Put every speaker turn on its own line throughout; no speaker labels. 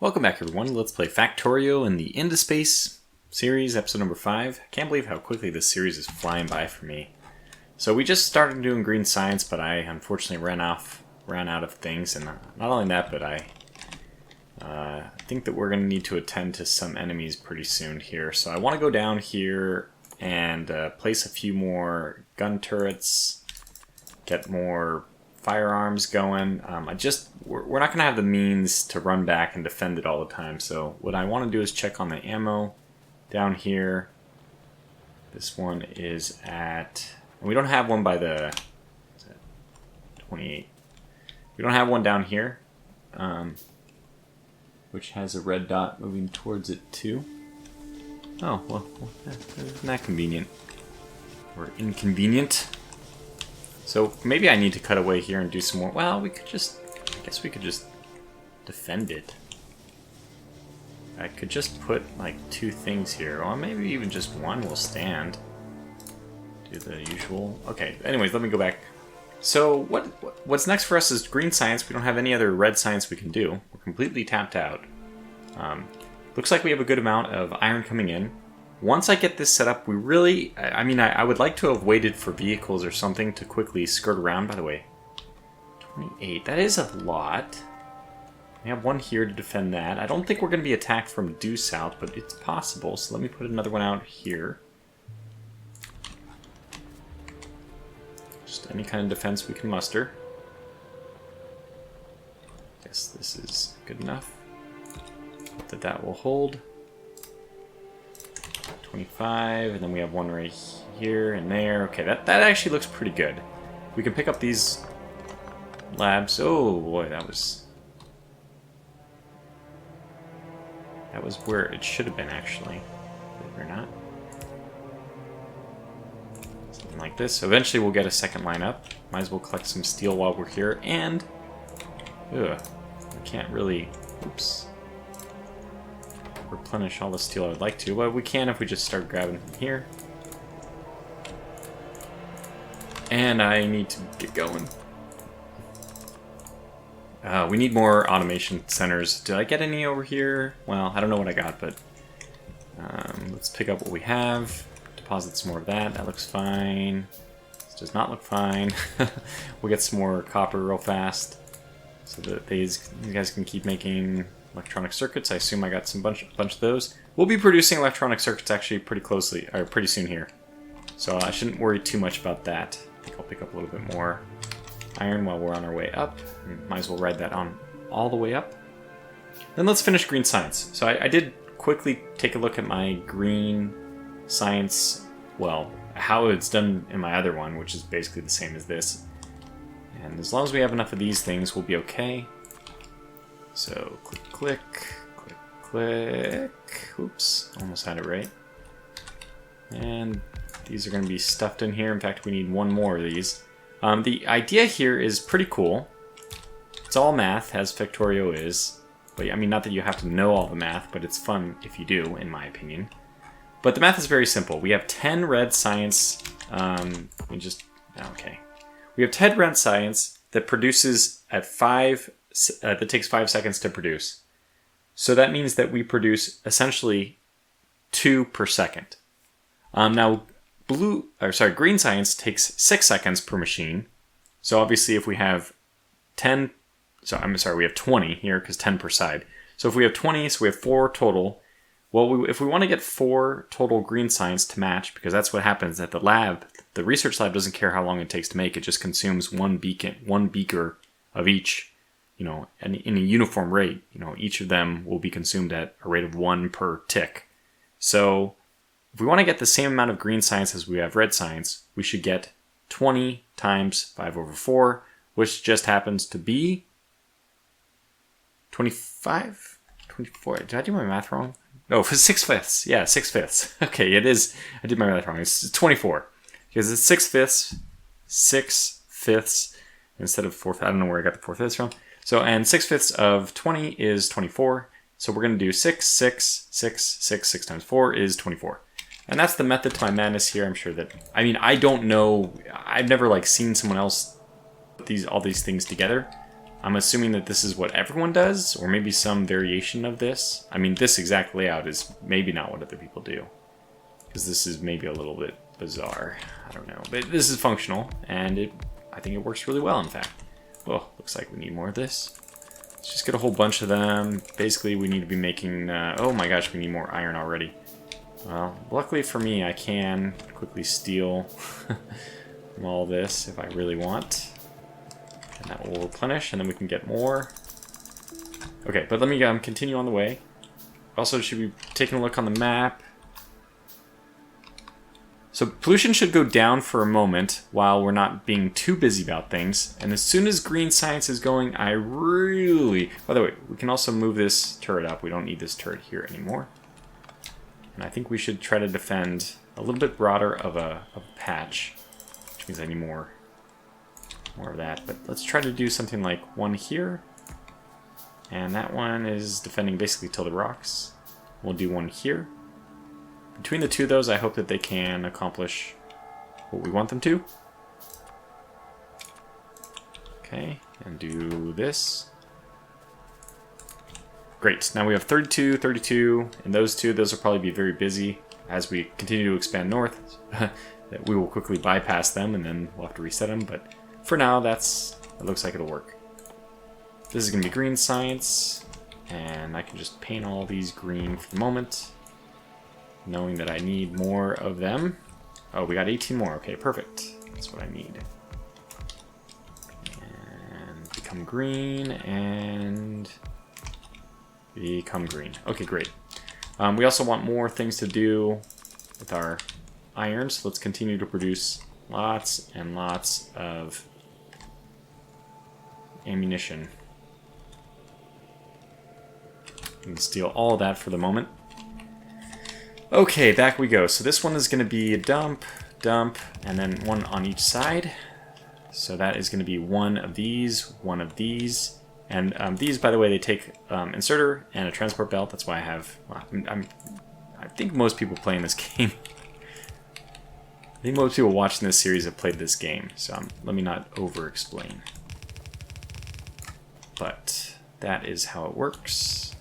Welcome back everyone, let's play Factorio in the Into Space series, episode number 5. Can't believe how quickly this series is flying by for me. So we just started doing green science, but I unfortunately ran out of things, and not only that, but I think that we're going to need to attend to some enemies pretty soon here. So I want to go down here and place a few more gun turrets, get more firearms going. We're not going to have the means to run back and defend it all the time, so what I want to do is check on the ammo down here. This one is at, and we don't have one by the, is that 28? We don't have one down here, which has a red dot moving towards it too. Oh, well, isn't that convenient? Or inconvenient? So maybe I need to cut away here and do some more. Well, I guess we could just defend it. I could just put like 2 things here, or maybe even just one will stand. Do the usual. Okay, anyways, let me go back. So what's next for us is green science. We don't have any other red science we can do. We're completely tapped out. Looks like we have a good amount of iron coming in. Once I get this set up, we really, I would like to have waited for vehicles or something to quickly skirt around. By the way, 28, that is a lot. We have one here to defend that. I don't think we're going to be attacked from due south, but it's possible. So let me put another one out here. Just any kind of defense we can muster. Guess this is good enough. Hope that will hold. 25, and then we have one right here and there. Okay, that actually looks pretty good. We can pick up these labs. Oh boy, that was where it should have been actually. Believe it or not. Something like this. Eventually we'll get a second line up. Might as well collect some steel while we're here, and we can't really, oops, replenish all the steel I would like to, but we can if we just start grabbing from here. And I need to get going. We need more automation centers. Did I get any over here? Well, I don't know what I got, but let's pick up what we have. Deposit some more of that. That looks fine. This does not look fine. We'll get some more copper real fast, so that these guys can keep making electronic circuits. I assume I got some bunch of those. We'll be producing electronic circuits actually pretty soon here, so I shouldn't worry too much about that. I think I'll pick up a little bit more iron while we're on our way up. Might as well ride that on all the way up. Then let's finish green science. So I did quickly take a look at my green science, well, how it's done in my other one, which is basically the same as this. And as long as we have enough of these things, we'll be okay. So click, click, click, click. Oops, almost had it right. And these are going to be stuffed in here. In fact, we need one more of these. The idea here is pretty cool. It's all math, as Factorio is. But I mean, not that you have to know all the math, but it's fun if you do, in my opinion. But the math is very simple. We have 10 red science. Okay. We have 10 red science that produces at 5. That takes 5 seconds to produce. So that means that we produce essentially 2 per second. Now, green science takes 6 seconds per machine. So obviously if we have 10, we have 20 here because 10 per side. So if we have 20, so we have 4 total. Well, if we want to get 4 total green science to match, because that's what happens at the lab, the research lab doesn't care how long it takes to make, it just consumes one beaker of each. You know, and in a uniform rate, you know, each of them will be consumed at a rate of 1 per tick. So if we want to get the same amount of green science as we have red science, we should get 20 times 5 over 4, which just happens to be 25? 24? Did I do my math wrong? No, 6/5. Yeah, 6/5. Okay, it is. I did my math wrong. It's 24. Because it's 6/5. 6/5 instead of 4/5. I don't know where I got the 4/5 from. So, and 6/5 of 20 is 24. So we're going to do 6, 6, 6, 6, 6 times 4 is 24. And that's the method to my madness here. I'm sure that, I don't know. I've never seen someone else put all these things together. I'm assuming that this is what everyone does, or maybe some variation of this. I mean, this exact layout is maybe not what other people do, because this is maybe a little bit bizarre. I don't know, but this is functional, and I think it works really well, in fact. Oh, looks like we need more of this. Let's just get a whole bunch of them. Basically, we need to be making... oh my gosh, we need more iron already. Well, luckily for me, I can quickly steal from all this if I really want. And that will replenish, and then we can get more. Okay, but let me continue on the way. Also, should be taking a look on the map. So pollution should go down for a moment while we're not being too busy about things. And as soon as green science is going, By the way, we can also move this turret up. We don't need this turret here anymore. And I think we should try to defend a little bit broader of a patch. Which means I need more of that. But let's try to do something like one here. And that one is defending basically till the rocks. We'll do one here. Between the two of those, I hope that they can accomplish what we want them to. Okay, and do this. Great, now we have 32, 32, and those two, those will probably be very busy as we continue to expand north. That we will quickly bypass them, and then we'll have to reset them, but for now, it looks like it'll work. This is going to be green science, and I can just paint all these green for the moment, knowing that I need more of them. Oh, we got 18 more. Okay, perfect. That's what I need. And become green, and become green. Okay, great. We also want more things to do with our iron, so let's continue to produce lots and lots of ammunition. We can steal all that for the moment. Okay, back we go. So this one is going to be a dump, and then one on each side. So that is going to be one of these. And these, by the way, they take inserter and a transport belt. That's why I have... Well, I think most people playing this game... I think most people watching this series have played this game. So let me not over-explain. But that is how it works.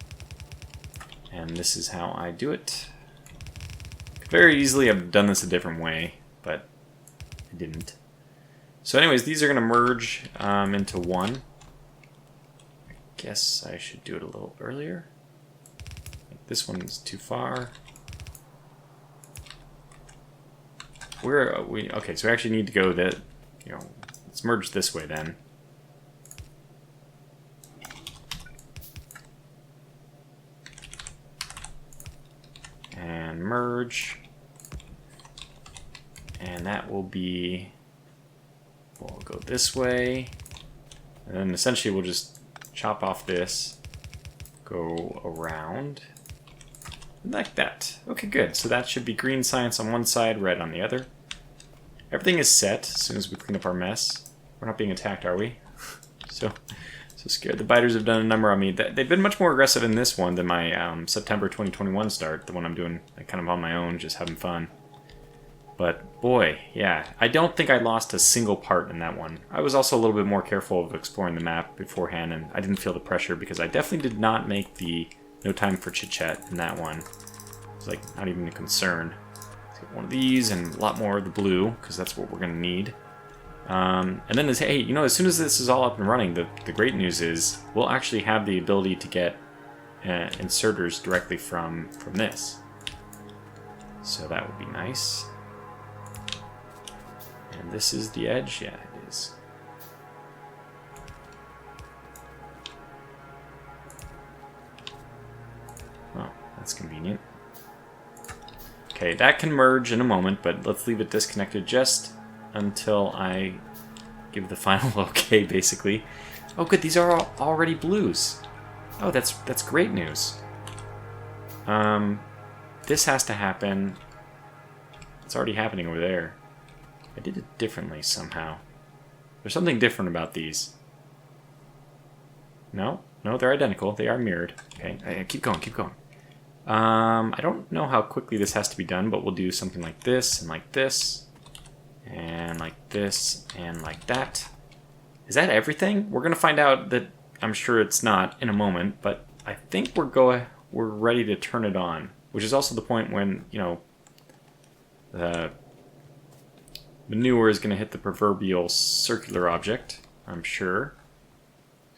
And this is how I do it. Very easily I've done this a different way, but I didn't. So anyways, these are going to merge into one. I guess I should do it a little earlier. This one's too far. Where are we? Okay, so we actually need to go that, let's merge this way then. And merge. And that will be, we'll go this way, and then essentially we'll just chop off this, go around, like that. Okay, good. So that should be green science on one side, red on the other. Everything is set as soon as we clean up our mess. We're not being attacked, are we? So scared. The biters have done a number on me. They've been much more aggressive in this one than my September 2021 start, the one I'm doing kind of on my own, just having fun. But boy, yeah, I don't think I lost a single part in that one. I was also a little bit more careful of exploring the map beforehand, and I didn't feel the pressure because I definitely did not make the no time for chit-chat in that one. It's like not even a concern. Let's get one of these and a lot more of the blue, because that's what we're going to need. And then, hey, as soon as this is all up and running, the great news is we'll actually have the ability to get inserters directly from this. So that would be nice. And this is the edge? Yeah, it is. Oh, that's convenient. Okay, that can merge in a moment, but let's leave it disconnected just until I give the final okay, basically. Oh, good, these are already blues. Oh, that's great news. This has to happen. It's already happening over there. I did it differently somehow. There's something different about these. No, they're identical. They are mirrored. Okay, keep going. I don't know how quickly this has to be done, but we'll do something like this, and like this, and like this, and like that. Is that everything? We're going to find out that I'm sure it's not in a moment, but I think we're ready to turn it on, which is also the point when, you know, the manure is going to hit the proverbial circular object, I'm sure.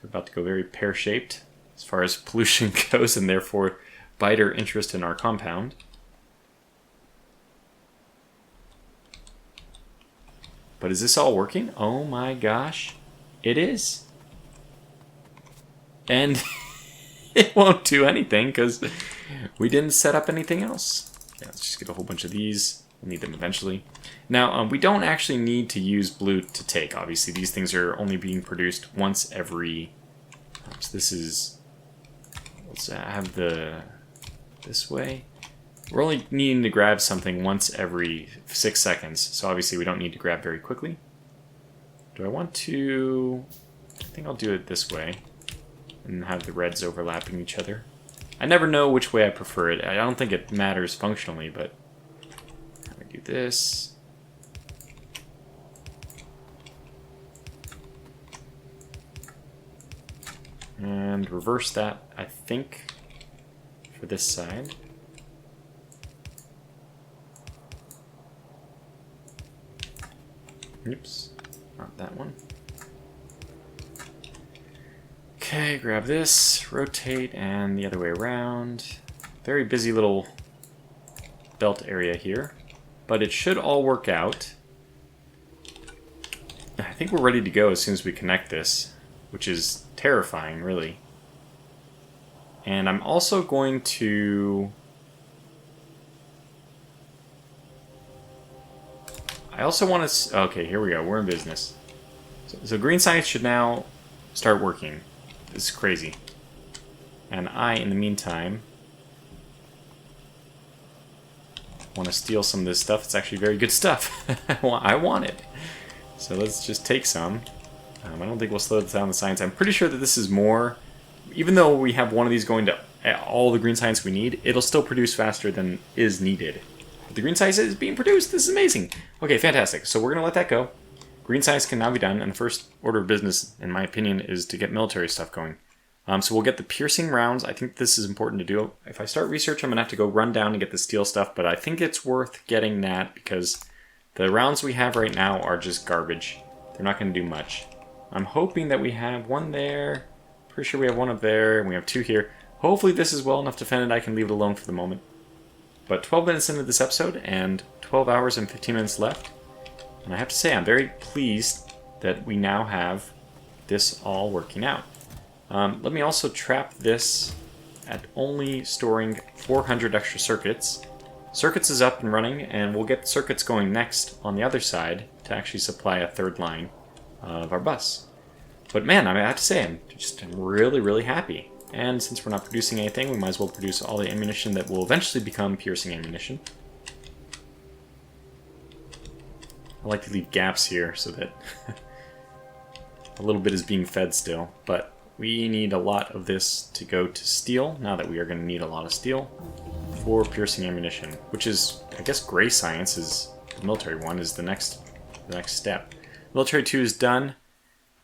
We're about to go very pear-shaped as far as pollution goes, and therefore biter interest in our compound. But is this all working? Oh my gosh, it is. And it won't do anything because we didn't set up anything else. Yeah, let's just get a whole bunch of these. We'll need them eventually. Now, we don't actually need to use blue to take. Obviously, these things are only being produced once every... So this is... Let's have this way. We're only needing to grab something once every 6 seconds. So obviously, we don't need to grab very quickly. Do I want to... I think I'll do it this way. And have the reds overlapping each other. I never know which way I prefer it. I don't think it matters functionally, but I'm gonna do this. And reverse that, I think, for this side. Oops, not that one. Okay, grab this, rotate, and the other way around. Very busy little belt area here, but it should all work out. I think we're ready to go as soon as we connect this, which is terrifying, really. And I'm also going to... I also want to... Okay, here we go. We're in business. So green science should now start working. This is crazy. And I, in the meantime, want to steal some of this stuff. It's actually very good stuff. I want it. So let's just take some. I don't think we'll slow down the science. I'm pretty sure that this is more... Even though we have one of these going to all the green science we need, it'll still produce faster than is needed. But the green science is being produced. This is amazing. Okay, fantastic. So we're going to let that go. Green science can now be done, and the first order of business, in my opinion, is to get military stuff going. So we'll get the piercing rounds. I think this is important to do. If I start research, I'm going to have to go run down and get the steel stuff, but I think it's worth getting that because the rounds we have right now are just garbage. They're not going to do much. I'm hoping that we have one there. Pretty sure we have one up there, and we have two here. Hopefully this is well enough defended I can leave it alone for the moment. But 12 minutes into this episode, and 12 hours and 15 minutes left. And I have to say, I'm very pleased that we now have this all working out. Let me also trap this at only storing 400 extra circuits. Circuits is up and running, and we'll get circuits going next on the other side to actually supply a third line of our bus. But man, I have to say, I'm really, really happy. And since we're not producing anything, we might as well produce all the ammunition that will eventually become piercing ammunition. I like to leave gaps here so that a little bit is being fed still, but we need a lot of this to go to steel, now that we are going to need a lot of steel for piercing ammunition, which is, I guess, gray science is the military one, is the next step. Military 2 is done.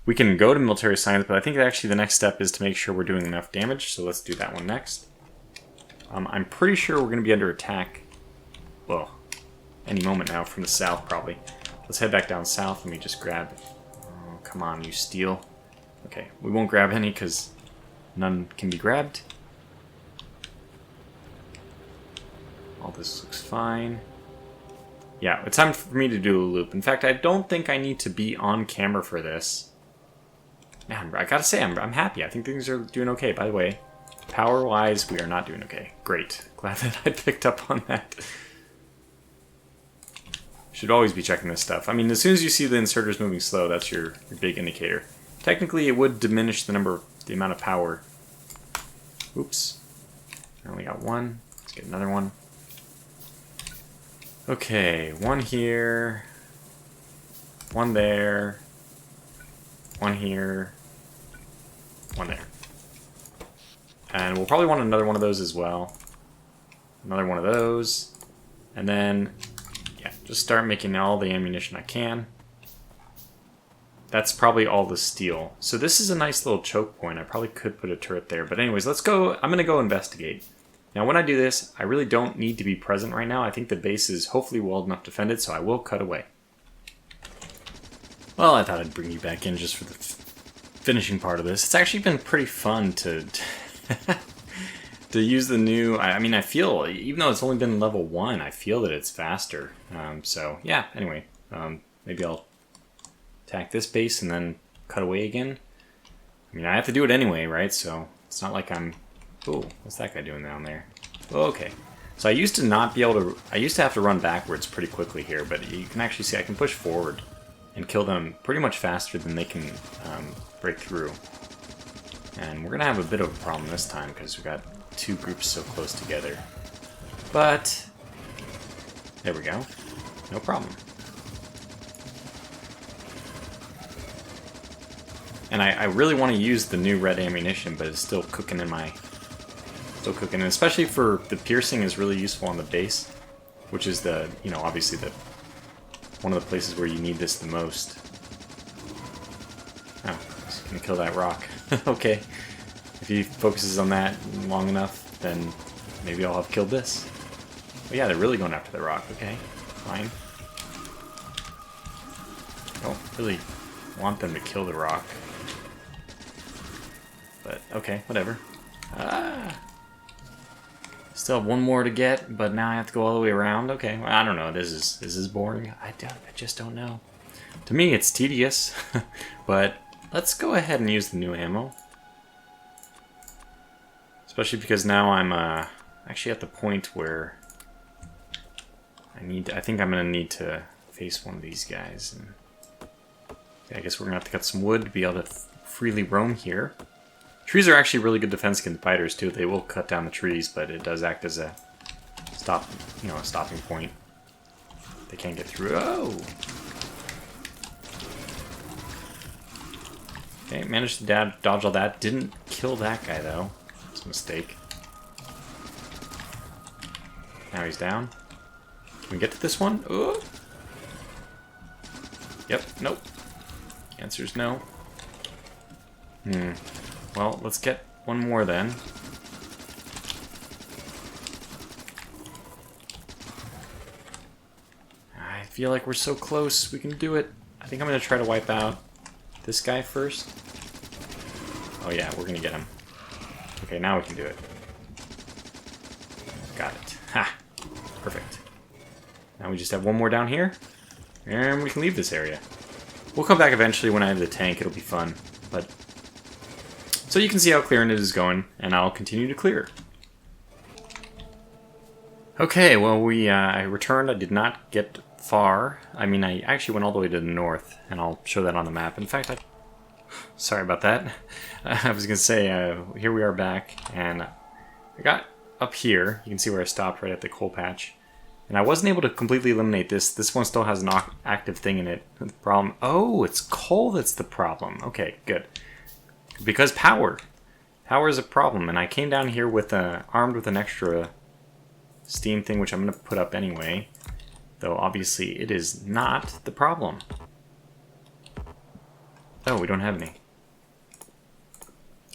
We can go to military science, but I think actually the next step is to make sure we're doing enough damage, so let's do that one next. I'm pretty sure we're going to be under attack, well, any moment now from the south, probably. Let's head back down south. Let me just grab... Oh, come on, you steel. Okay, we won't grab any because none can be grabbed. All this looks fine. Yeah, it's time for me to do a loop. In fact, I don't think I need to be on camera for this. Man, I gotta say, I'm happy. I think things are doing okay. By the way, power-wise, we are not doing okay. Great. Glad that I picked up on that. Should always be checking this stuff. I mean, as soon as you see the inserters moving slow, that's your big indicator. Technically, it would diminish the amount of power. Oops. I only got one. Let's get another one. Okay, one here. One there. One here. One there. And we'll probably want another one of those as well. Another one of those. And then... yeah, just start making all the ammunition I can. that's probably all the steel. So this is a nice little choke point. I probably could put a turret there. But anyways, let's go. I'm going to go investigate. Now, when I do this, I really don't need to be present right now. I think the base is hopefully well enough defended, so I will cut away. Well, I thought I'd bring you back in just for the finishing part of this. It's actually been pretty fun to to use the new... I mean, I feel, even though it's only been level 1, I feel that it's faster. So, yeah, anyway. Maybe I'll attack this base and then cut away again. I mean, I have to do it anyway, right? So, it's not like I'm... Oh, what's that guy doing down there? Oh, okay. So I used to not be able to... I used to have to run backwards pretty quickly here, but you can actually see I can push forward and kill them pretty much faster than they can break through. And we're going to have a bit of a problem this time because we've got two groups so close together. But... there we go. No problem. And I really want to use the new red ammunition, but it's still cooking in my... Still cooking, and especially for the piercing is really useful on the base, which is the, you know, obviously the one of the places where you need this the most. Oh, just gonna kill that rock. Okay, if he focuses on that long enough, then maybe I'll have killed this. But yeah, they're really going after the rock. Okay, fine. Don't really want them to kill the rock, but okay, whatever. Ah. Still have one more to get, but now I have to go all the way around. Okay, well, I don't know. This is boring. I just don't know. To me, it's tedious. But let's go ahead and use the new ammo. Especially because now I'm actually at the point where I think I'm gonna need to face one of these guys. And okay, I guess we're gonna have to cut some wood to be able to freely roam here. Trees are actually really good defense against spiders too. They will cut down the trees, but it does act as a a stopping point. They can't get through. Oh! Okay, managed to dodge all that. Didn't kill that guy though. It's a mistake. Now he's down. Can we get to this one? Oh! Yep. Nope. Answer's no. Well, let's get one more then. I feel like we're so close. We can do it. I think I'm going to try to wipe out this guy first. Oh yeah, we're going to get him. Okay, now we can do it. Got it. Ha! Perfect. Now we just have one more down here. And we can leave this area. We'll come back eventually when I have the tank. It'll be fun. But... so you can see how clearing it is going, and I'll continue to clear. Okay, well, I returned. I did not get far. I mean, I actually went all the way to the north, and I'll show that on the map. In fact, sorry about that. I was going to say, here we are back, and I got up here. You can see where I stopped right at the coal patch. And I wasn't able to completely eliminate this. This one still has an active thing in it. The problem... oh, it's coal that's the problem. Okay, good. Because power is a problem, and I came down here with armed with an extra steam thing, which I'm going to put up anyway, though obviously it is not the problem. Oh, we don't have any.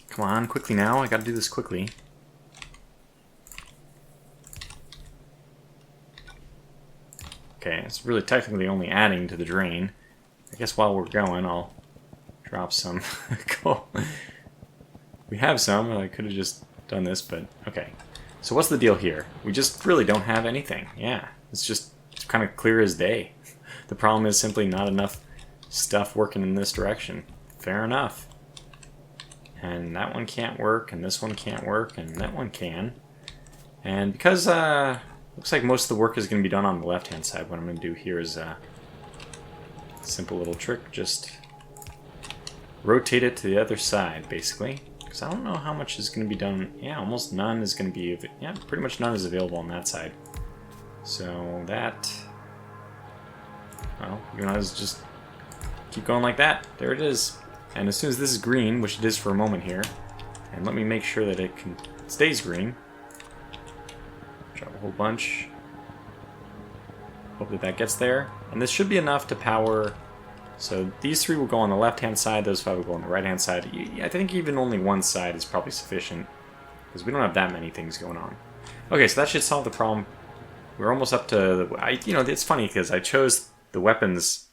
Come on, quickly now. I got to do this quickly. Okay, it's really technically only adding to the drain. I guess while we're going, I'll drop some coal. We have some. I could have just done this, but okay. So what's the deal here? We just really don't have anything. Yeah, it's just kind of clear as day. The problem is simply not enough stuff working in this direction. Fair enough. And that one can't work, and this one can't work, and that one can. And because looks like most of the work is going to be done on the left-hand side, what I'm going to do here is a simple little trick. Just rotate it to the other side, basically. Because I don't know how much is going to be done. Yeah, almost none is going to be... yeah, pretty much none is available on that side. So that... well, you might as well just keep going like that. There it is. And as soon as this is green, which it is for a moment here, and let me make sure that it stays green. Drop a whole bunch. Hopefully that gets there. And this should be enough to power So these 3 will go on the left-hand side, those 5 will go on the right-hand side. I think even only one side is probably sufficient, because we don't have that many things going on. Okay, so that should solve the problem. We're almost up to... you know, it's funny, because I chose the weapons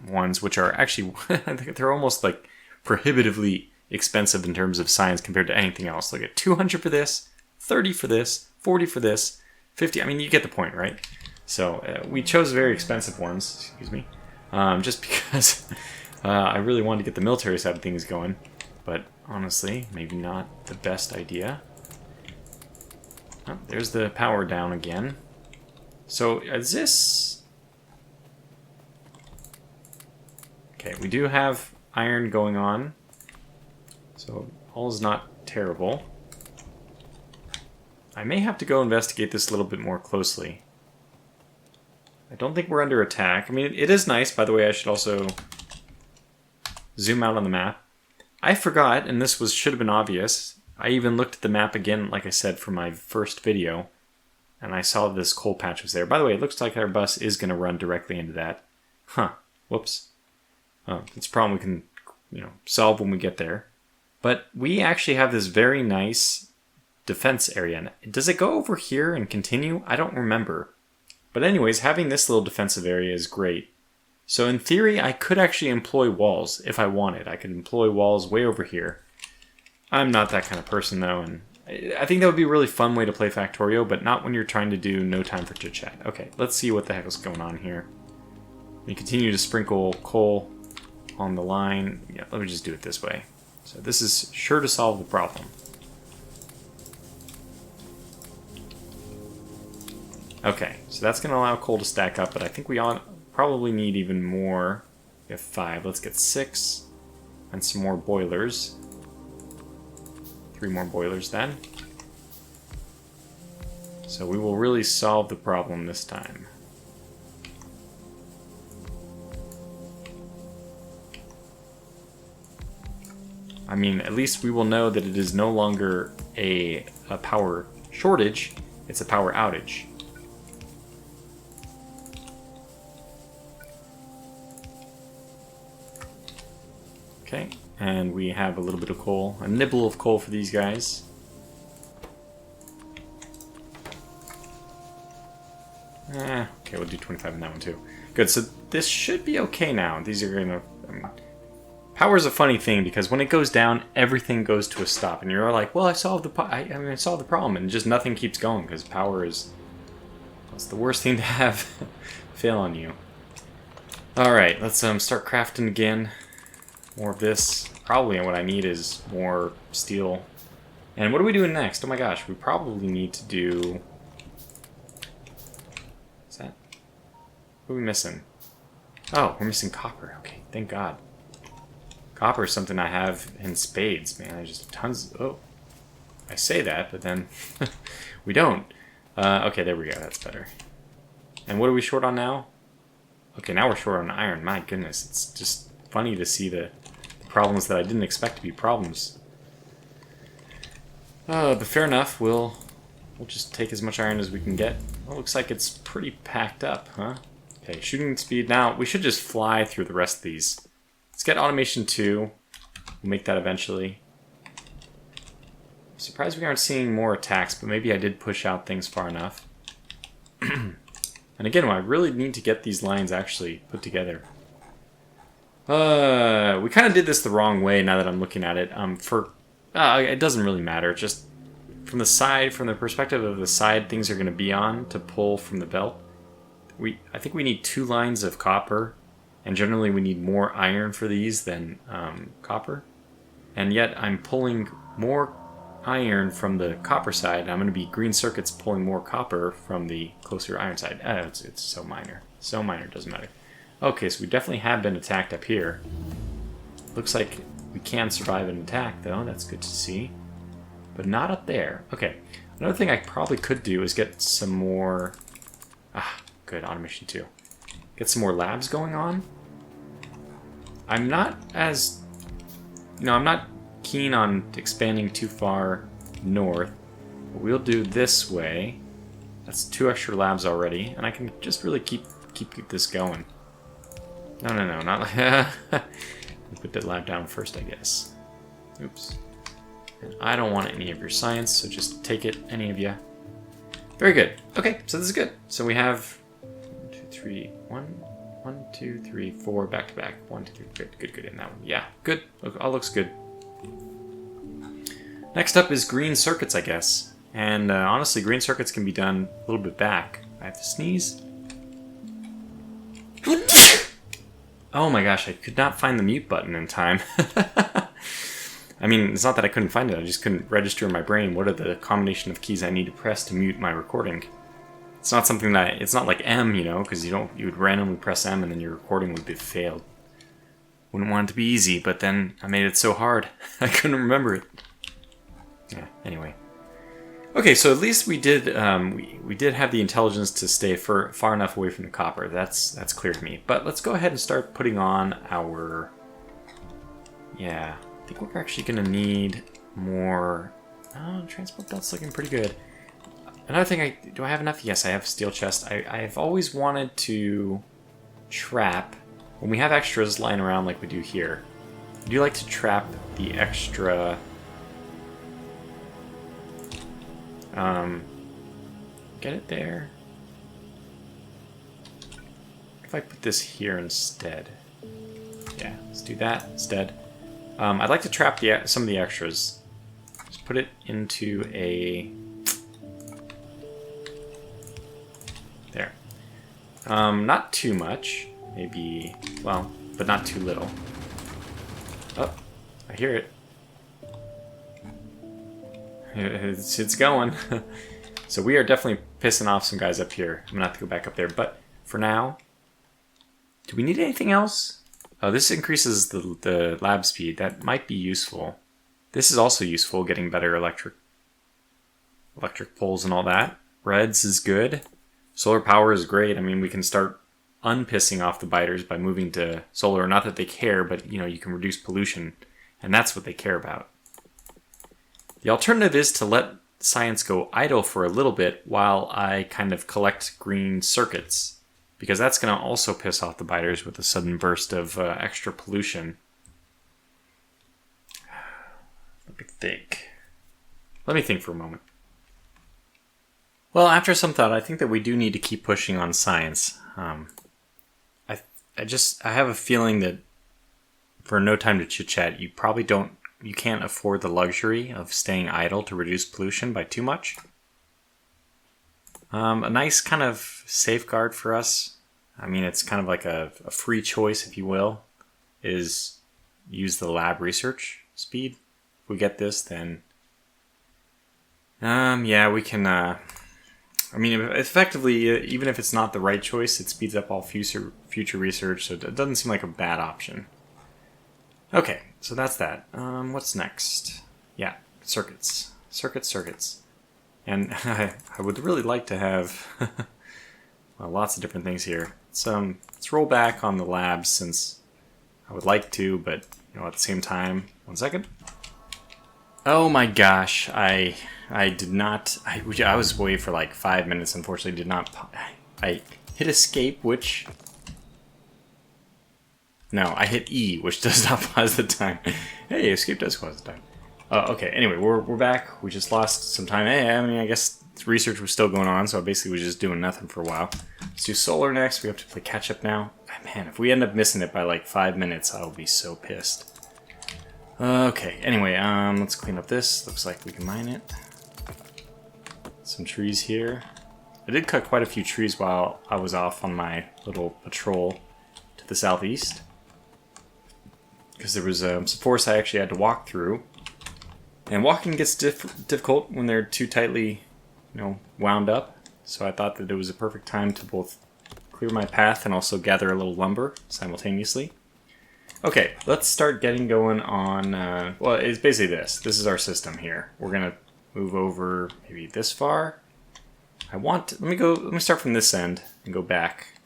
ones, which are actually... I think they're almost, like, prohibitively expensive in terms of science compared to anything else. Look at 200 for this, 30 for this, 40 for this, 50... I mean, you get the point, right? So we chose very expensive ones, excuse me, just because I really wanted to get the military side of things going. But honestly, maybe not the best idea. Oh, there's the power down again. So is this... Okay, we do have iron going on. So all is not terrible. I may have to go investigate this a little bit more closely. I don't think we're under attack. I mean, it is nice. By the way, I should also zoom out on the map. I forgot, and this should have been obvious. I even looked at the map again, like I said, for my first video, and I saw this coal patch was there. By the way, it looks like our bus is going to run directly into that. Huh. Whoops. Oh, it's a problem we can, you know, solve when we get there. But we actually have this very nice defense area. Does it go over here and continue? I don't remember. But anyways, having this little defensive area is great. So in theory, I could actually employ walls if I wanted. I could employ walls way over here. I'm not that kind of person, though, and I think that would be a really fun way to play Factorio, but not when you're trying to do no time for chit-chat. Okay, let's see what the heck is going on here. We continue to sprinkle coal on the line. Yeah, let me just do it this way. So this is sure to solve the problem. Okay, so that's going to allow coal to stack up, but I think we probably need even more. We have 5. Let's get 6 and some more boilers. 3 more boilers then. So we will really solve the problem this time. I mean, at least we will know that it is no longer a power shortage, it's a power outage. Okay, and we have a little bit of coal, a nibble of coal for these guys. Okay, we'll do 25 in that one too. Good, so this should be okay now. These are gonna... power is a funny thing because when it goes down, everything goes to a stop, and you're like, well, I solved I solved the problem, and just nothing keeps going because power is... It's the worst thing to have fail on you. Alright, let's start crafting again. More of this. Probably what I need is more steel. And what are we doing next? Oh my gosh, we probably need to do... What's that? What are we missing? Oh, we're missing copper. Okay, thank God. Copper is something I have in spades, man. I just tons... Oh. I say that, but then we don't. Okay, there we go. That's better. And what are we short on now? Okay, now we're short on iron. My goodness, it's just funny to see the problems that I didn't expect to be problems. But fair enough. We'll just take as much iron as we can get. Well, looks like it's pretty packed up, huh? Okay, shooting speed. Now, we should just fly through the rest of these. Let's get automation 2. We'll make that eventually. I'm surprised we aren't seeing more attacks, but maybe I did push out things far enough. And again, I really need to get these lines actually put together. We kind of did this the wrong way now that I'm looking at it. It doesn't really matter. Just from the side, from the perspective of the side things are going to be on to pull from the belt. I think we need 2 lines of copper, and generally we need more iron for these than copper. And yet I'm pulling more iron from the copper side. I'm going to be green circuits pulling more copper from the closer iron side. It's so minor. So minor, it doesn't matter. Okay, so we definitely have been attacked up here. Looks like we can survive an attack, though. That's good to see. But not up there. Okay, another thing I probably could do is get some more... good, automation 2. Get some more labs going on. I'm not as... I'm not keen on expanding too far north. But we'll do this way. That's 2 extra labs already, and I can just really keep this going. No, not like... Put the lab down first, I guess. Oops. And I don't want any of your science, so just take it, any of you. Very good. Okay, so this is good. So we have 1, 2, 3, 1, 2, 3, 4 back to back. 1, 2, 3, good in that one. Yeah, good. All looks good. Next up is green circuits, I guess. And honestly, green circuits can be done a little bit back. I have to sneeze. Oh my gosh, I could not find the mute button in time. I mean, it's not that I couldn't find it, I just couldn't register in my brain what are the combination of keys I need to press to mute my recording. It's not something that, it's not like M, you know, because you would randomly press M and then your recording would be failed. Wouldn't want it to be easy, but then I made it so hard, I couldn't remember it. Yeah, anyway. Okay, so at least we did we did have the intelligence to stay far enough away from the copper. That's clear to me. But let's go ahead and start putting on our... Yeah, I think we're actually going to need more... Oh, transport belt's looking pretty good. Another thing, do I have enough? Yes, I have steel chest. I've always wanted to trap... When we have extras lying around like we do here, I do like to trap the extra... Get it there. If I put this here instead. Yeah, let's do that instead. I'd like to trap some of the extras. Just put it into a... There. Not too much. Maybe, well, but not too little. Oh, I hear it. It's going. So we are definitely pissing off some guys up here. I'm gonna have to go back up there, but for now, do we need anything else? Oh, this increases the lab speed. That might be useful. This is also useful, getting better electric poles and all that. Reds is good. Solar power is great. I mean, we can start unpissing off the biters by moving to solar. Not that they care, but you know, you can reduce pollution, and that's what they care about. The alternative is to let science go idle for a little bit while I kind of collect green circuits, because that's going to also piss off the biters with a sudden burst of extra pollution. Let me think for a moment. Well, after some thought, I think that we do need to keep pushing on science. I have a feeling that for No Time to Chit-Chat, you can't afford the luxury of staying idle to reduce pollution by too much. A nice kind of safeguard for us, I mean, it's kind of like a free choice, if you will, is use the lab research speed. If we get this, then... yeah, we can... I mean, effectively, even if it's not the right choice, it speeds up all future research, so it doesn't seem like a bad option. Okay, so that's that. What's next? Yeah, circuits. Circuits. And I would really like to have well, lots of different things here. Let's roll back on the labs since I would like to, but you know, at the same time, 1 second. Oh my gosh, I did not. I was away for like 5 minutes. Unfortunately, did not. I hit escape, which. No, I hit E, which does not pause the time. Hey, escape does pause the time. Okay, anyway, we're back. We just lost some time. Hey, I mean, I guess research was still going on, so I basically was just doing nothing for a while. Let's do solar next. We have to play catch up now. Man, if we end up missing it by like 5 minutes, I'll be so pissed. Okay, anyway, let's clean up this. Looks like we can mine it. Some trees here. I did cut quite a few trees while I was off on my little patrol to the southeast, because there was some forests I actually had to walk through. And walking gets difficult when they're too tightly, wound up. So I thought that it was a perfect time to both clear my path and also gather a little lumber simultaneously. Okay, let's start getting going on, well, it's basically this. This is our system here. We're going to move over maybe this far. let me start from this end and go back.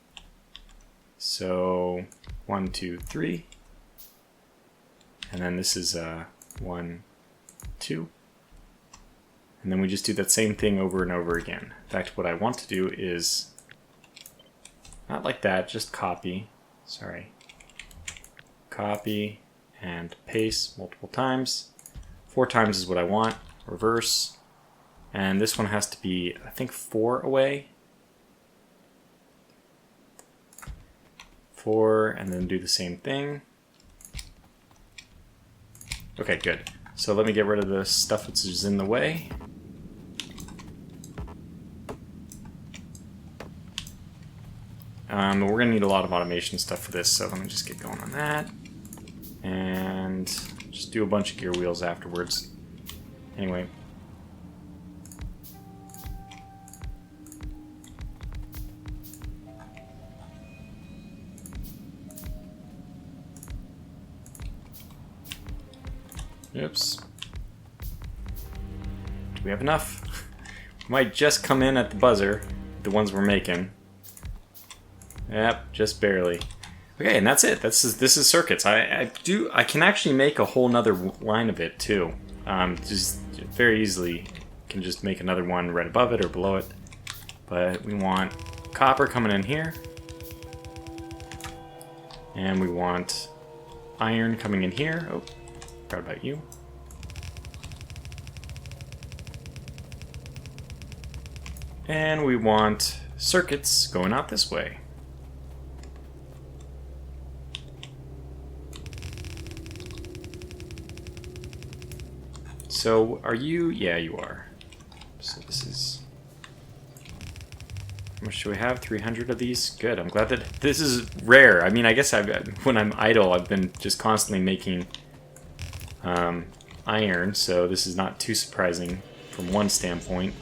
So, 1, 2, 3. And then this is 1, 2. And then we just do that same thing over and over again. In fact, what I want to do is, not like that, just copy. Sorry. copy, and paste multiple times. 4 times is what I want. Reverse. And this one has to be, I think, 4 away. 4, and then do the same thing. Okay, good. So let me get rid of the stuff that's just in the way. We're going to need a lot of automation stuff for this, so let me just get going on that. And just do a bunch of gear wheels afterwards. Anyway. Oops. Do we have enough? Might just come in at the buzzer, the ones we're making. Yep, just barely. Okay, and that's it. This is circuits. I can actually make a whole nother line of it too. Just very easily can just make another one right above it or below it. But we want copper coming in here, and we want iron coming in here. Oh, forgot about you. And we want circuits going out this way. So, are you? Yeah, you are. So this is... How much do we have? 300 of these? Good. I'm glad that... This is rare. I mean, I guess when I'm idle, I've been just constantly making iron, so this is not too surprising from one standpoint.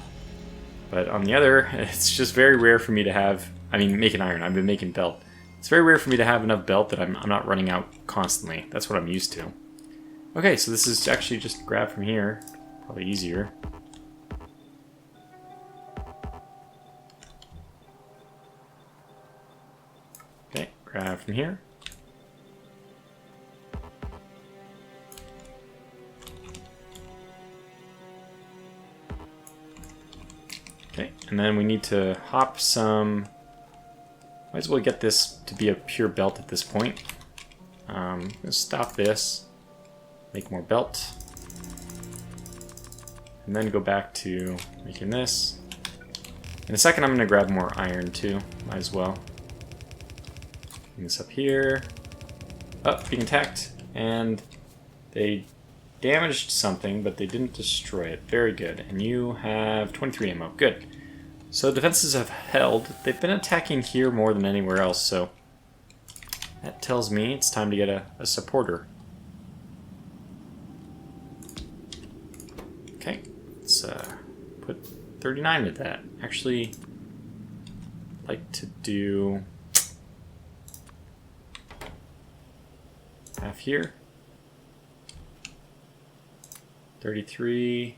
But on the other, it's just very rare for me to have... I mean, making iron. I've been making belt. It's very rare for me to have enough belt that I'm not running out constantly. That's what I'm used to. Okay, so this is actually just grab from here. Probably easier. Okay, grab from here. Okay, and then we need to hop some... Might as well get this to be a pure belt at this point. Let's stop this. Make more belt. And then go back to making this. In a second I'm going to grab more iron too. Might as well. Bring this up here. Oh, being attacked. And they damaged something, but they didn't destroy it. Very good. And you have 23 ammo. Good. So defenses have held. They've been attacking here more than anywhere else, so that tells me it's time to get a supporter. Okay, let's put 39 with that. Actually, I'd like to do half here. 33.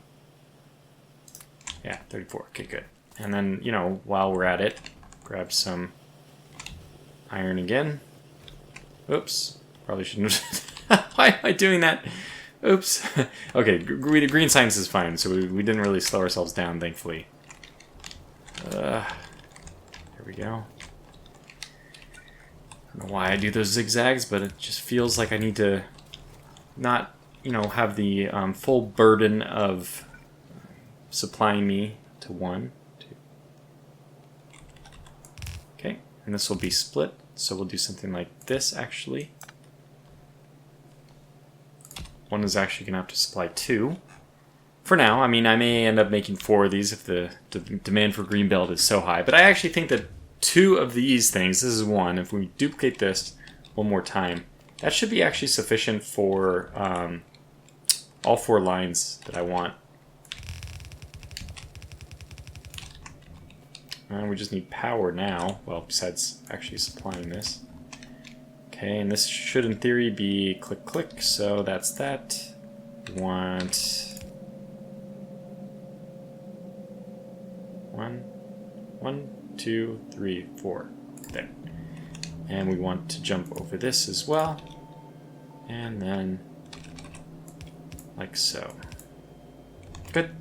Yeah, 34. Okay, good. And then, you know, while we're at it, grab some iron again. Oops. Probably shouldn't have. Why am I doing that? Oops. Okay, green science is fine, so we didn't really slow ourselves down, thankfully. There we go. I don't know why I do those zigzags, but it just feels like I need to not, you know, have the full burden of supplying me to 1, 2. Okay, and this will be split, so we'll do something like this, actually. One is actually going to have to supply 2. For now, I mean, I may end up making 4 of these if the demand for green belt is so high. But I actually think that 2 of these things, this is 1, if we duplicate this one more time, that should be actually sufficient for all 4 lines that I want. And we just need power now, well, besides actually supplying this. Okay, and this should in theory be click click, so that's that. We want 1, 2, 3, 4. There. And we want to jump over this as well. And then like so. Good.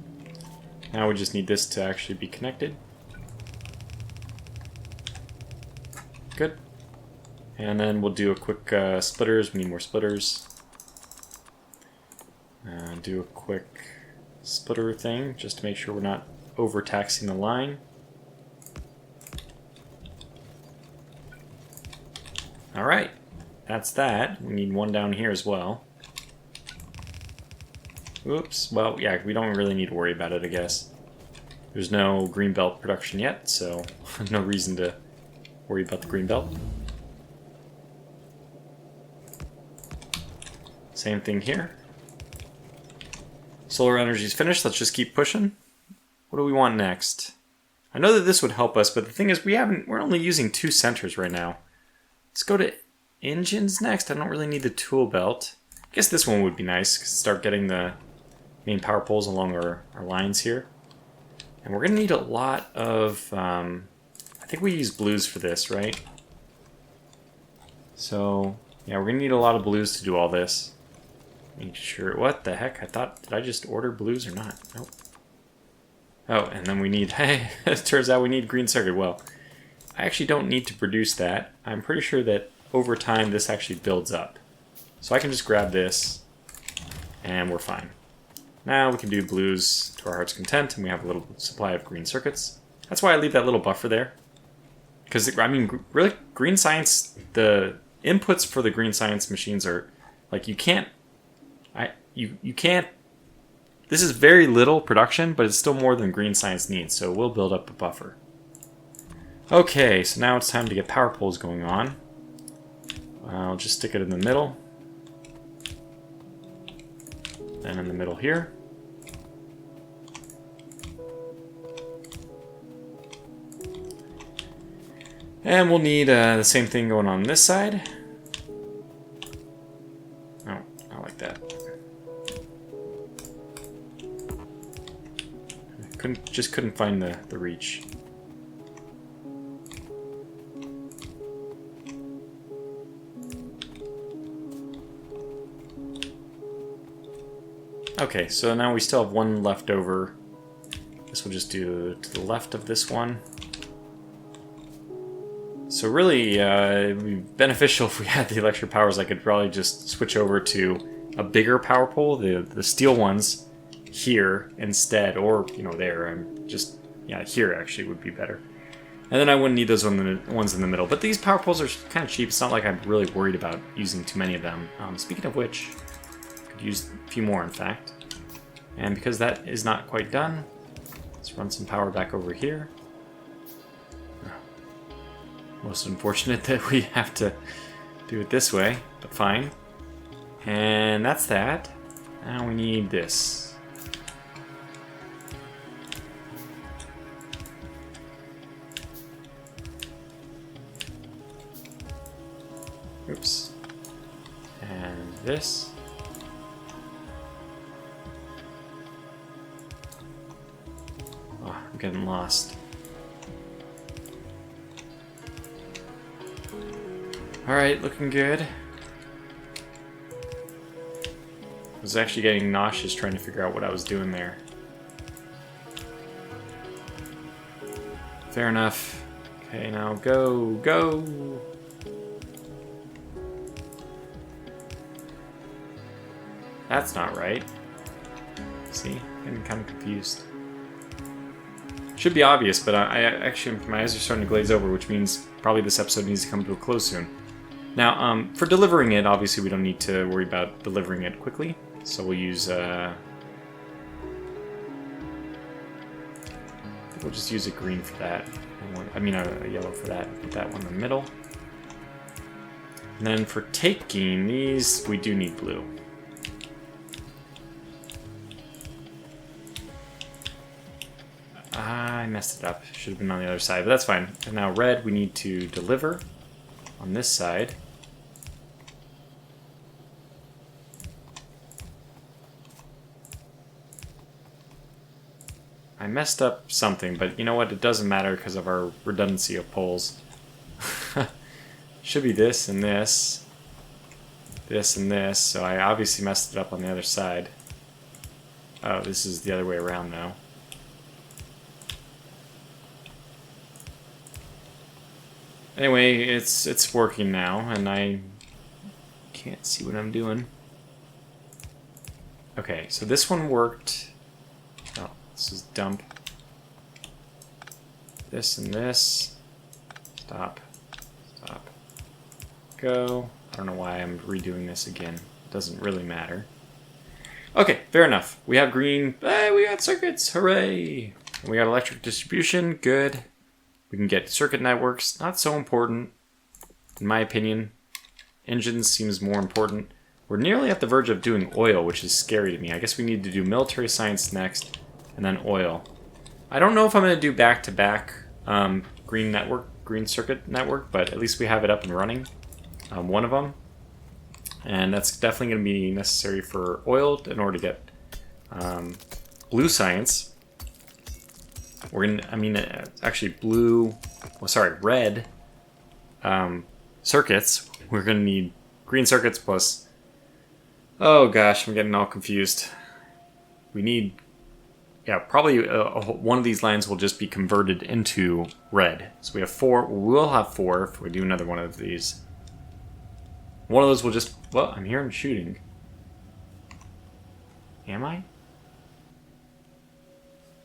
Now we just need this to actually be connected. Good. And then we'll do a quick splitters. We need more splitters. Do a quick splitter thing just to make sure we're not overtaxing the line. Alright, that's that. We need one down here as well. Oops, well, yeah, we don't really need to worry about it, I guess. There's no green belt production yet, so no reason to worry about the green belt. Same thing here. Solar energy is finished. Let's just keep pushing. What do we want next? I know that this would help us, but the thing is we're only using 2 centers right now. Let's go to engines next. I don't really need the tool belt. I guess this one would be nice, because start getting the main power poles along our lines here. And we're going to need a lot of... I think we use blues for this, right? So, yeah, we're going to need a lot of blues to do all this. Make sure... What the heck? Did I just order blues or not? Nope. Oh, and then we need... Hey, it turns out we need green circuit. Well, I actually don't need to produce that. I'm pretty sure that over time this actually builds up. So I can just grab this, and we're fine. Now we can do blues to our heart's content, and we have a little supply of green circuits. That's why I leave that little buffer there. Because, I mean, really, green science, the inputs for the green science machines are, like, you can't, you can't, this is very little production, but it's still more than green science needs, so we'll build up a buffer. Okay, so now it's time to get power poles going on. I'll just stick it in the middle. Then in the middle here. And we'll need the same thing going on this side. Oh, I like that. Just couldn't find the reach. Okay, so now we still have one left over. This will just do to the left of this one. So really, it would be beneficial if we had the electric powers. I could probably just switch over to a bigger power pole, the steel ones, here instead, or, you know, there. I'm just, yeah, here actually would be better. And then I wouldn't need those ones in the middle. But these power poles are kind of cheap. It's not like I'm really worried about using too many of them. Speaking of which, I could use a few more, in fact. And because that is not quite done, let's run some power back over here. Most unfortunate that we have to do it this way, but fine. And that's that. Now we need this. Oops. And this. Oh, I'm getting lost. Alright, looking good. I was actually getting nauseous trying to figure out what I was doing there. Fair enough. Okay, now go, go! That's not right. See? I'm kind of confused. Should be obvious, but I actually, my eyes are starting to glaze over, which means probably this episode needs to come to a close soon. Now, for delivering it, obviously we don't need to worry about delivering it quickly, so we'll use, we'll just use a green for that. I mean, a yellow for that. Put that one in the middle. And then for taking these, we do need blue. I messed it up. Should have been on the other side, but that's fine. And now red, we need to deliver on this side. I messed up something, but you know what? It doesn't matter because of our redundancy of poles. Should be this and this. This and this, so I obviously messed it up on the other side. Oh, this is the other way around now. Anyway, it's working now, and I can't see what I'm doing. Okay, so this one worked. Oh, this is dump. This and this. Stop. Stop. Go. I don't know why I'm redoing this again. It doesn't really matter. Okay, fair enough. We have green. Hey, we got circuits. Hooray! And we got electric distribution. Good. We can get circuit networks. Not so important, in my opinion. Engines seems more important. We're nearly at the verge of doing oil, which is scary to me. I guess we need to do military science next, and then oil. I don't know if I'm going to do back-to-back green circuit network, but at least we have it up and running. One of them. And that's definitely going to be necessary for oil in order to get blue science. We're going to, I mean, actually red circuits. We're going to need green circuits plus, oh gosh, I'm getting all confused. We need, yeah, probably one of these lines will just be converted into red. So we have 4, we'll have 4 if we do another one of these. One of those will just, well, I'm hearing shooting. Am I?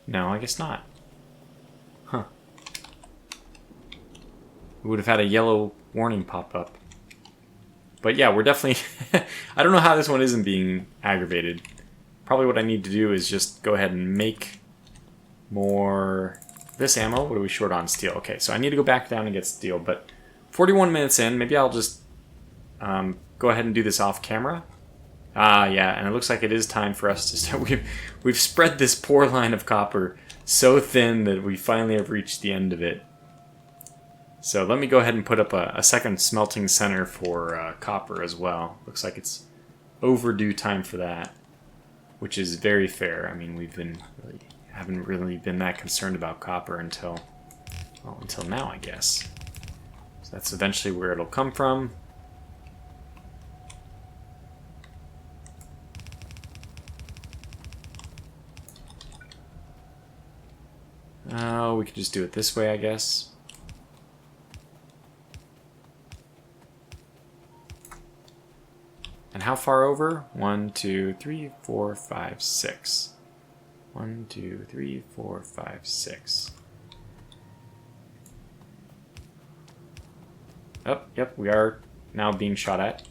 No, I guess not. Huh. We would have had a yellow warning pop up. But yeah, we're definitely... I don't know how this one isn't being aggravated. Probably what I need to do is just go ahead and make more... This ammo, what are we short on? Steel. Okay, so I need to go back down and get steel, but 41 minutes in, maybe I'll just go ahead and do this off camera. Yeah, and it looks like it is time for us to start. We've spread this poor line of copper so thin that we finally have reached the end of it. So let me go ahead and put up a second smelting center for copper as well. Looks like it's overdue time for that, which is very fair. I mean, haven't really been that concerned about copper until now, I guess. So that's eventually where it'll come from. Oh, we could just do it this way, I guess. And how far over? 1, 2, 3, 4, 5, 6. 1, 2, 3, 4, 5, 6. Oh, yep, we are now being shot at.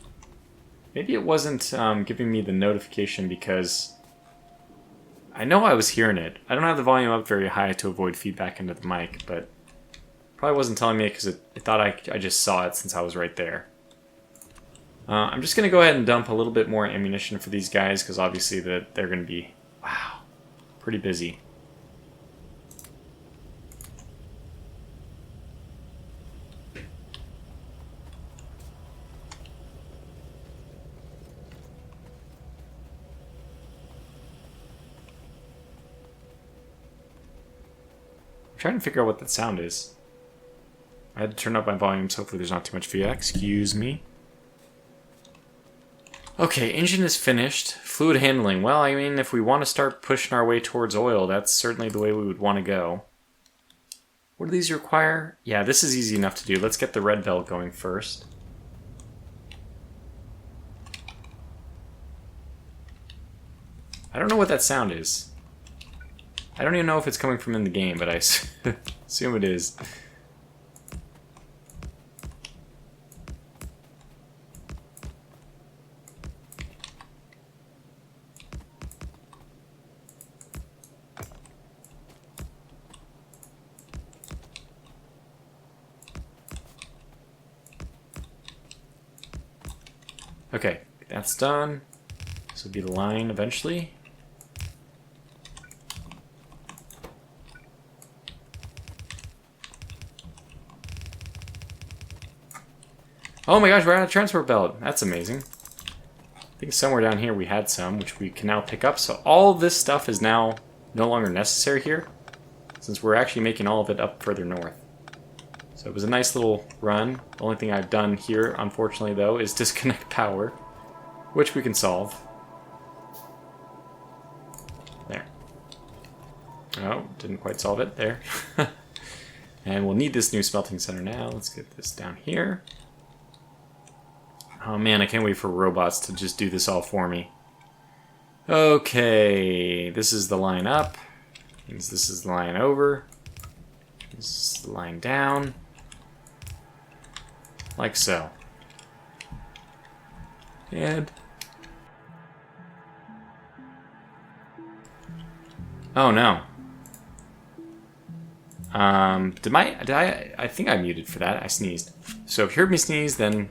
Maybe it wasn't giving me the notification because I know I was hearing it. I don't have the volume up very high to avoid feedback into the mic, but probably wasn't telling me because it thought I just saw it since I was right there. I'm just going to go ahead and dump a little bit more ammunition for these guys because obviously they're going to be, wow, pretty busy. I'm trying to figure out what that sound is. I had to turn up my volume, so hopefully there's not too much feedback. Excuse me. Okay, engine is finished. Fluid handling. Well, I mean, if we want to start pushing our way towards oil, that's certainly the way we would want to go. What do these require? Yeah, this is easy enough to do. Let's get the red belt going first. I don't know what that sound is. I don't even know if it's coming from in the game, but I assume it is. Okay, that's done. This will be the line eventually. Oh my gosh, we're out of transport belt. That's amazing. I think somewhere down here we had some, which we can now pick up. So all of this stuff is now no longer necessary here, since we're actually making all of it up further north. So it was a nice little run. The only thing I've done here, unfortunately, though, is disconnect power, which we can solve. There. Oh, didn't quite solve it. There. And we'll need this new smelting center now. Let's get this down here. Oh man, I can't wait for robots to just do this all for me. Okay, this is the line up. This is the line over. This is the line down. Like so. And... oh no. I think I muted for that. I sneezed. So if you heard me sneeze, then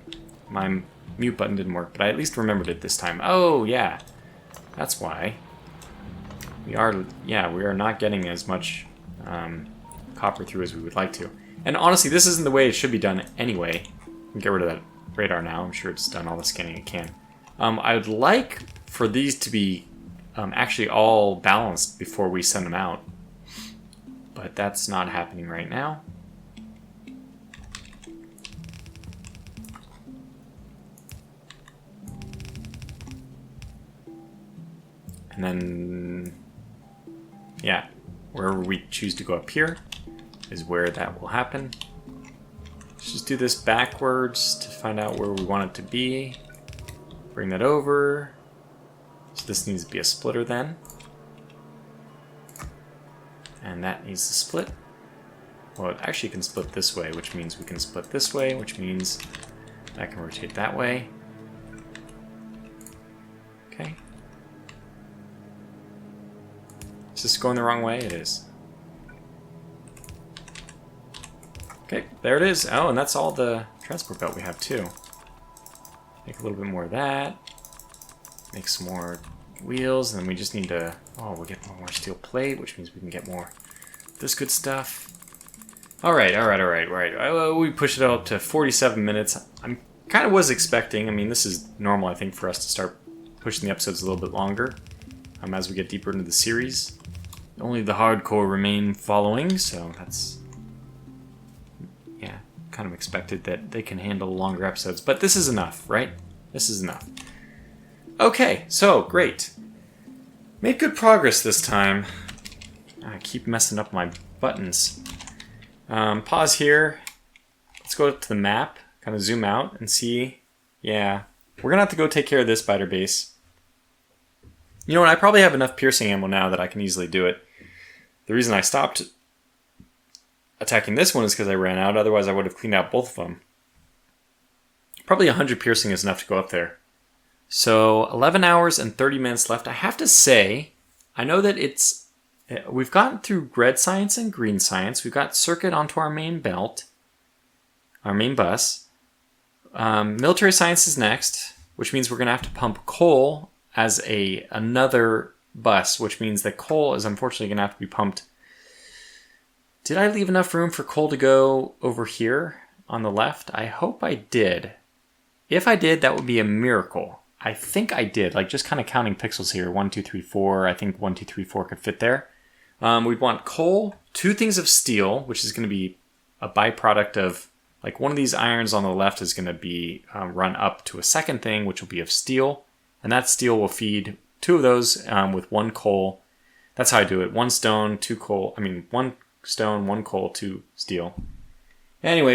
my mute button didn't work, but I at least remembered it this time. Oh, yeah. That's why. We are not getting as much copper through as we would like to. And honestly, this isn't the way it should be done anyway. Get rid of that radar now. I'm sure it's done all the scanning it can. I would like for these to be actually all balanced before we send them out. But that's not happening right now. And then, yeah, wherever we choose to go up here is where that will happen. Let's just do this backwards to find out where we want it to be. Bring that over. So this needs to be a splitter then. And that needs to split. Well, it actually can split this way, which means we can split this way, which means that can rotate that way. Okay. Is this going the wrong way? It is. Okay, there it is. Oh, and that's all the transport belt we have too. Make a little bit more of that. Make some more wheels, and then we just need to... oh, we'll get more steel plate, which means we can get more of this good stuff. Alright. We pushed it up to 47 minutes. I kind of was expecting, I mean, this is normal, I think, for us to start pushing the episodes a little bit longer as we get deeper into the series. Only the hardcore remain following, so that's... yeah, kind of expected that they can handle longer episodes. But this is enough, right? This is enough. Okay, so, great. Made good progress this time. I keep messing up my buttons. Pause here. Let's go to the map, kind of zoom out and see. Yeah, we're gonna have to go take care of this spider base. You know what, I probably have enough piercing ammo now that I can easily do it. The reason I stopped attacking this one is because I ran out, otherwise I would have cleaned out both of them. Probably 100 piercing is enough to go up there. So 11 hours and 30 minutes left. I have to say, I know that we've gotten through red science and green science. We've got circuit onto our main belt, our main bus. Military science is next, which means we're going to have to pump coal as another bus, which means that coal is unfortunately going to have to be pumped. Did I leave enough room for coal to go over here on the left? I hope I did. If I did, that would be a miracle. I think I did, like just kind of counting pixels here. 1, 2, 3, 4. I think 1, 2, 3, 4 could fit there. We'd want coal, 2 things of steel, which is going to be a byproduct of, like one of these irons on the left is going to be run up to a second thing, which will be of steel. And that steel will feed 2 of those with 1 coal. That's how I do it. 1 stone, 2 coal. 1 stone, 1 coal, 2 steel. Anyway,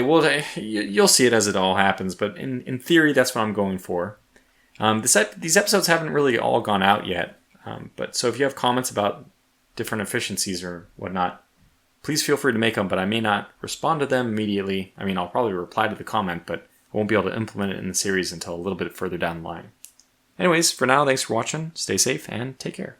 you'll see it as it all happens, but in theory, that's what I'm going for. These episodes haven't really all gone out yet, but so if you have comments about different efficiencies or whatnot, please feel free to make them, but I may not respond to them immediately. I mean, I'll probably reply to the comment, but I won't be able to implement it in the series until a little bit further down the line. Anyways, for now, thanks for watching, stay safe, and take care.